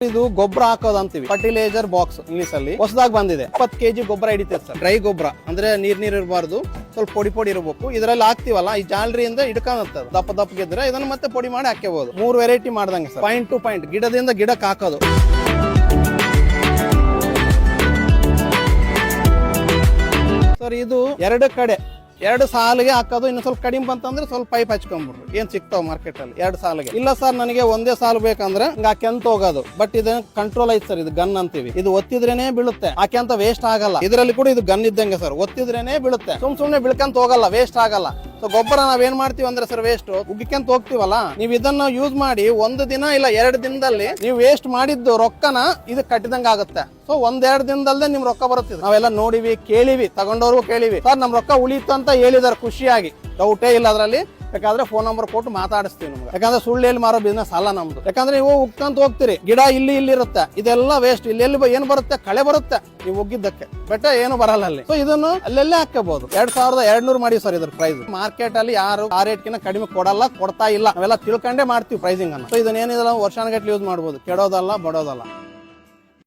ಇದು ಗೊಬ್ಬರ ಹಾಕೋದು ಅಂತೀವಿ, ಫರ್ಟಿಲೈಸರ್ ಬಾಕ್ಸ್ ಇಂಗ್ಲಿಷ್ ಅಲ್ಲಿ ಹೊಸದಾಗಿ ಬಂದಿದೆ. 20 kg ಗೊಬ್ಬರ ಹಿಡಿತೈತೆ ಸರ್. ಡ್ರೈ ಗೊಬ್ಬರ ಅಂದ್ರೆ ನೀರ್ ಇರಬಾರ್ದು, ಸ್ವಲ್ಪ ಪೊಡಿ ಇರಬೇಕು. ಇದರಲ್ಲಿ ಹಾಕ್ತಿವಲ್ಲ, ಈ ಜಾಲರಿಯಿಂದ ಹಿಡ್ಕೊಂಡ್ ದಪ್ಪ ಗೆದ್ರೆ ಇದನ್ನ ಮತ್ತೆ ಪೊಡಿ ಮಾಡಿ ಹಾಕಬಹುದು. 3 ವೆರೈಟಿ ಮಾಡ್ದಂಗೆ ಸರ್. ಪಾಯಿಂಟ್ ಟು ಪಾಯಿಂಟ್ ಗಿಡದಿಂದ ಗಿಡಕ್ಕೆ ಹಾಕೋದು. ಸರ್ ಇದು 2 ಕಡೆ 2 ಸಾಲಿಗೆ ಹಾಕೋದು. ಇನ್ನು ಸ್ವಲ್ಪ ಕಡಿಮೆ ಬಂತಂದ್ರೆ ಸ್ವಲ್ಪ ಪೈಪ್ ಹಚ್ಕೊಂಡ್ಬಿಡ್ರು. ಏನ್ ಸಿಗ್ತಾವ ಮಾರ್ಕೆಟ್ ಅಲ್ಲಿ 2 ಸಾಲಿಗೆ. ಇಲ್ಲ ಸರ್ ನನಗೆ ಒಂದೇ ಸಾಲು ಬೇಕಂದ್ರೆ ಹಾಕ್ಯಂತ ಹೋಗೋದು. ಬಟ್ ಇದು ಕಂಟ್ರೋಲ್ ಐತೆ ಸರ್. ಇದು ಗನ್ ಅಂತೀವಿ. ಇದು ಒತ್ತಿದ್ರೇನೆ ಬೀಳುತ್ತೆ, ಹಾಕ್ಯಂತ ವೇಸ್ಟ್ ಆಗಲ್ಲ. ಇದರಲ್ಲಿ ಕೂಡ ಇದು ಗನ್ ಇದ್ದಂಗೆ ಸರ್. ಒತ್ತಿದ್ರೇನೆ ಬೀಳುತ್ತೆ, ಸುಮ್ನೆ ಬೀಳ್ಕಂತ ಹೋಗಲ್ಲ, ವೇಸ್ಟ್ ಆಗಲ್ಲ. ಸೊ ಗೊಬ್ಬರ ನಾವೇನ್ ಮಾಡ್ತೀವಿ ಅಂದ್ರೆ ಸರ್, ವೇಸ್ಟ್ ಉಗ್ಗಿಕಂತ ಹೋಗ್ತಿವಲ್ಲ, ನೀವು ಇದನ್ನ ಯೂಸ್ ಮಾಡಿ 1 ದಿನ ಇಲ್ಲ 2 ದಿನದಲ್ಲಿ ನೀವು ವೇಸ್ಟ್ ಮಾಡಿದ್ದು ರೊಕ್ಕನ ಇದು ಕಟ್ಟಿದಂಗ ಆಗುತ್ತೆ. ಸೊ 1-2 ದಿನದಲ್ಲೇ ನಿಮ್ ರೊಕ್ಕ ಬರುತ್ತಿದೆ. ನಾವೆಲ್ಲ ನೋಡಿವಿ, ಕೇಳಿವಿ, ತಗೊಂಡವ್ರು ಕೇಳಿವಿ. ಸರ್ ನಮ್ ರೊಕ್ಕ ಉಳಿತು ಅಂತ ಹೇಳಿದಾರೆ ಖುಷಿಯಾಗಿ, ಡೌಟೇ ಇಲ್ಲ ಅದರಲ್ಲಿ. ಬೇಕಾದ್ರೆ ಫೋನ್ ನಂಬರ್ ಕೊಟ್ಟು ಮಾತಾಡಿಸ್ತೀವಿ ನಮ್ಗೆ. ಯಾಕಂದ್ರೆ ಸುಳ್ಳು ಎಲ್ಲಿ ಮಾರೋ ಬಿಸ್ನೆಸ್ ಅಲ್ಲ ನಮ್ದು. ಯಾಕಂದ್ರೆ ನೀವು ಉಗ್ಕಂತ ಹೋಗ್ತೀರಿ, ಗಿಡ ಇಲ್ಲಿ ಇರುತ್ತೆ, ಇದೆಲ್ಲ ವೇಸ್ಟ್. ಇಲ್ಲಿ ಏನ್ ಬರುತ್ತೆ, ಕಳೆ ಬರುತ್ತೆ ನೀವು ಉಗ್ಗಿದ್ದಕ್ಕೆ, ಬಟ್ ಏನು ಬರಲ್ಲ ಅಲ್ಲಿ. ಸೊ ಇದನ್ನು ಅಲ್ಲೆಲ್ಲೇ ಹಾಕಬಹುದು. 2200 ಮಾಡಿ ಸರ್ ಇದ್ರ ಪ್ರೈಸ್. ಮಾರ್ಕೆಟ್ ಅಲ್ಲಿ ಯಾರು ಆ ರೇಟ್ಗಿನ ಕಡಿಮೆ ಕೊಡಲ್ಲ, ಕೊಡ್ತಾ ಇಲ್ಲ. ನಾವೆಲ್ಲ ತಿಳ್ಕೊಂಡೇ ಮಾಡ್ತೀವಿ ಪ್ರೈಸಿಂಗ್ ಅನ್ನ. ಸೊ ಇದನ್ನೇನಿದಲ್ಲ ವರ್ಷಾನುಗಟ್ಲೆ ಯೂಸ್ ಮಾಡ್ಬೋದು, ಕೆಡೋದಲ್ಲ ಬಡೋದಲ್ಲ.